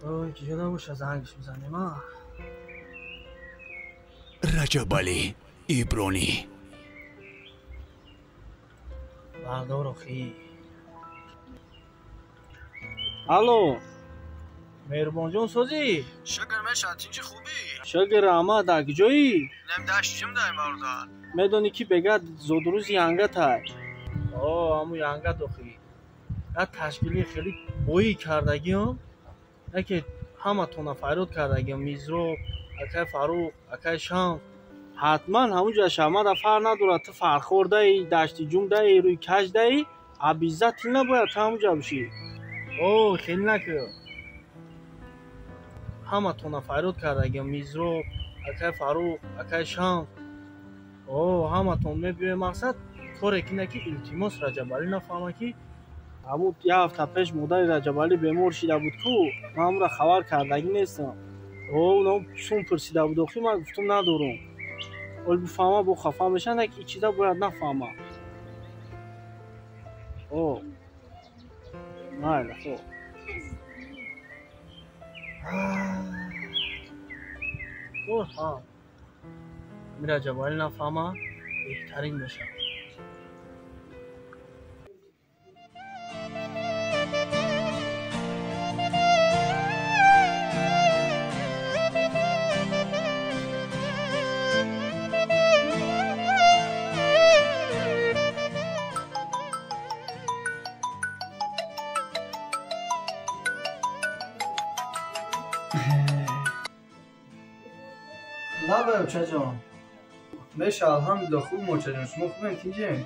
اوه که جدا باشه زنگش میزنیم ها. رجب علی ایبرانی بردار اخی. الو مهربان جان سازی شکر مشهد چی خوبی؟ شکر احمد اگه جایی نمیداشتیم دایم آردار میدونی که بگد زودروز ینگت های همون ینگت اخی یک تشکیلی خیلی بویی کردگی هم یکی همه تونا فیرود کردگی هم میزرو اکای فاروق اکای شام حتما همونجا شما دا فر نداره تو فرخورده ای دشتی جمده ای روی کج ای عبیزت نباید تو همونجا بشی خیلی نکر همه تونا فیرود کردگی هم میزرو اکای فاروق اکای شام همه تون میبیه مقصد کاری که نکی التیماس رجب علی نفهمه که همون یه هفته پیش مادر رجب علی بیمار شده بود که من همون را خبر کردگی نیستم اونا سون پرسیده بود اخی من گفتم ندارم ولی بفهمه با خفه میشن که این چیزا باید نفهمه ماله خب می رجب علی نفهمه بهترین میشه لابه اوچه جان میشه الحمدلله خوب اوچه جان شما خوبه تیجه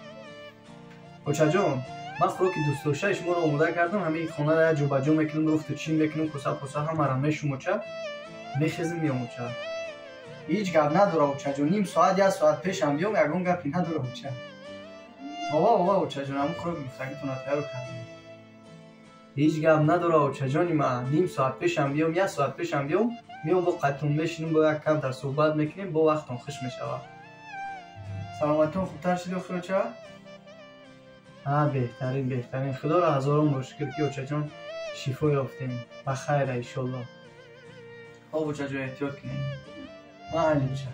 اوچه جان من خوراکی دوست داشته شما رو آماده کردم همه خانه را جو بجو میکنم رفت چی میکنم کوسه هم را میشم اوچه میخیزم میام اوچه هیچ گپ نداره اوچه جان نیم ساعت یا ساعت پیش هم بیام یکون گپی نداره اوچه بابا اوچه جان همون خوراک مستقیتون را تیار کردم هیچ گپ نداره اوچه جانی من نیم ساعت پیش هم بیام یا ساعت پیش هم بیام میام با قطعون میشینیم با یک کم در صحبت میکنیم با وقتون خوش میشوه سلامتون خوبتر شده اخی اوچه؟ بهترین خدا را هزاران بار شکر که اوچه جان شفا یافتیم بخیر انشالله اوچه جان احتیاط کنیم محلی اوچه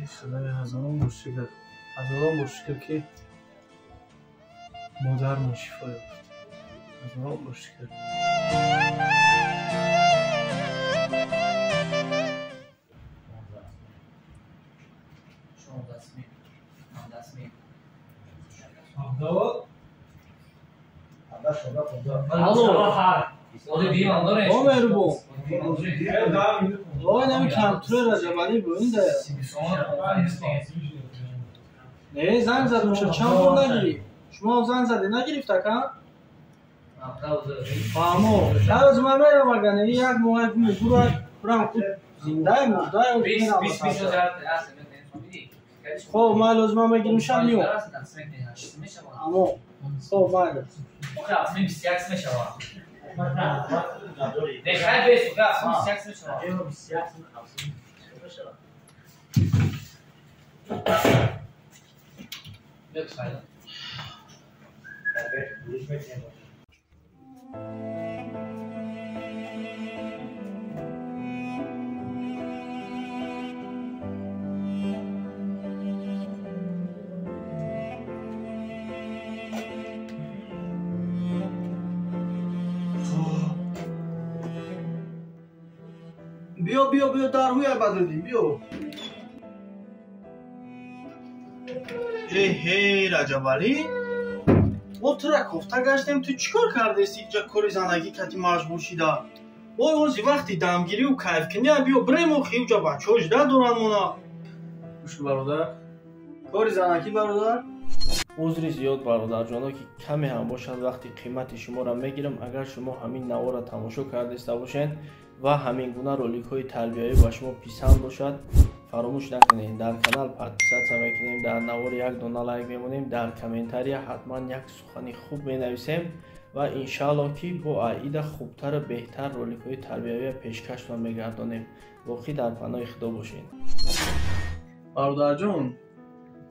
خدا هزاران بار شکر که مادرمون شفا یافت هزاران بار شکر نمی کمتره رجب علی بوینده نه زنگ زدم چند بار نگیری شما زنگ زدی نگرفته کن؟ فهمو از من میرم اگر یک موقع برم خود زنده مرده خب من لازم بگیرم شم میام امو خب من اسمی 21 میشه نه خیلی بیست اسمی 21 میشه بیاد خیلی بیا در روی بدردیم بیا رجب علی ما تو را کفته گشتیم تو چیکار کرده استی اینجا کاری زندگی کتی مجبور شده اوزی وقتی دمگیری و کیف کنی بیا بریم و خیلی جا بچه هاش دارن مونا گوشو برادر کاری زندگی برادر عذری زیاد برادر جانا که کمی هم باشد وقتی قیمت شما را میگیرم اگر شما همین نوار را تماشا کرده باشین و همین گونه رولیک های تربیتی با شما پسند باشد فراموش نکنید در کانال پادپیسات میکنیم در نوار یک دونه لایک میمونیم در کامنتاری حتما یک سخنی خوب مینویسیم و انشالله که با عید خوبتر و بهتر رولیک های تربیتی پیشکشتان میگردانیم باقی در پناه خدا باشین برادر جان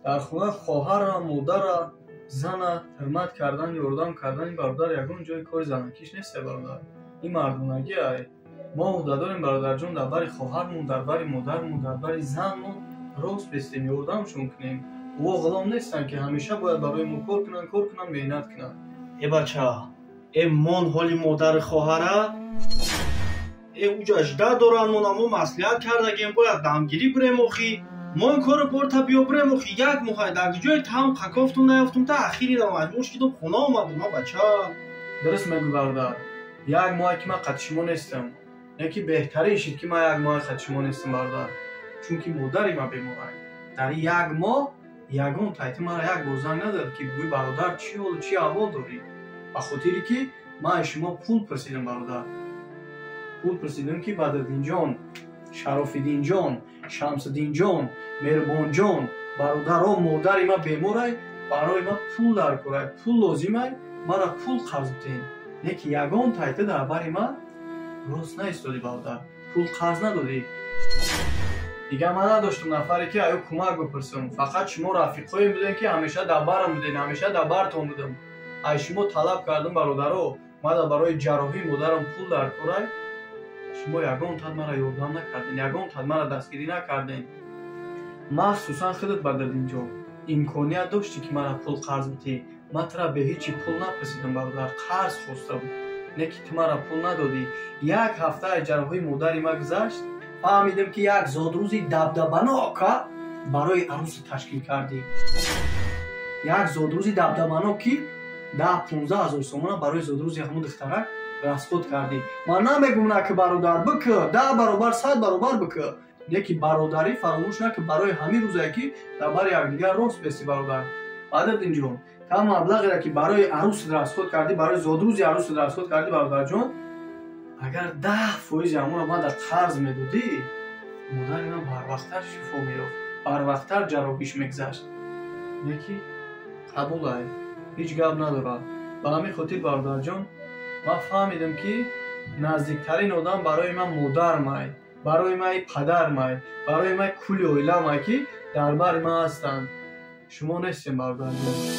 در خونه خواهر مادر зана ҳурмат кардан, ёрдам кардани бародар ягон ҷои кори занакиш нест бародар. Ин мардонагӣ ай. Мо ӯҳда дорем бародарҷон дар бари хоҳармон, дар бари модармон, дар бари занмон рост бистем, ёрдамшон кунем. Во ғулом нестанд ки ҳамеша бояд барои мо кор кунанд, меҳнат кунанд. бача мон ҳоли модари хоҳара уҷажда доранд, монамо маслиҳат кардагем бояд дамгирӣ бурем охи. Мо ин корро борта биёбурем охи. Як моҳай дар ҷои там қакофтум наёфтум та ахири маҷбур шудум хона омадум бача. Дуруст мегӯ бародар. Як моҳе ки ман қадди шумо нестам. Яки беҳтарин шид ки ман як моҳе қадди шумо нестам бародар. Чунки модари ман бемор ай. Дар як моҳ ягон тайти мара як бор занг надод ки гӯй бародар чӣ ҳолу чӣ аҳвол дорӣ. Ба хотире ки ман аз шумо пул пурсидам бародар. Пул пурсидам ки Бадриддинҷон, Шарофиддинҷон, Шамсиддинҷон, Меҳрубонҷон, бародаро модари ман бемор ай, барои ман пул дар кор ай, пул лозим ай, мара пул қарз бидем. Не ки ягон тайта дар бари ман рост наистоди бародар. Пул қарз надодӣ. Дигар ман надоштам нафаре ки аю кӯмак бипурсам. Фақат шумо рафиқоем будем ки ҳамеша дар барам будем, ҳамеша дар бартон будам. Аз шумо талаб кардам бародаро, ман барои ҷарроҳии модарам пул дар кор ай. шумо ягон тад мара ёрдам накардем, ягон тад мара дастгирӣ накардем. Махсусан худат Бадриддинҷон имконият дошти ки мара пул қарз бидӣ. Ман тра бе ҳечи пул напурсидам бародар, қарз хостам. Не ки ту мара пул надодӣ. Як ҳафта аз ҷарроҳии модари ман гузашт, фаҳмидам ки як зодрӯзи дабдабанока барои арӯса ташкил кардӣ. Як зодрӯзи дабдабанок ки 10-15 ҳазор сомона барои зодрӯзи ҳамон духтарак расход кардӣ. Ман намегум на ки бародар бикӯ, 10 баробар 100 баробар бикӯ. Не ки бародарӣ фаромӯш накӣ барои ҳамин рӯзае ки дар бари якдигар рост бести бародар. Бадриддинҷон, та маблағере ки барои арӯсат расход кардӣ, барои зодрӯзи арӯсат расход кардӣ бародарҷон, агар 10% ҳамонро ман дар қарз медодӣ, модари ман барвақттар шифо меёфт, барвақттар ҷарроҳиш мегузашт. Не ки қабул ай, ҳеҷ гап надорад. Ба ҳамин хотир бародарҷон, ман фаҳмидам ки наздиктарин одам барои ман модармай, барои ман падармай, барои ман кулли оиламай ки дар бари ман ҳастанд. Шумо нестем бародарҷон.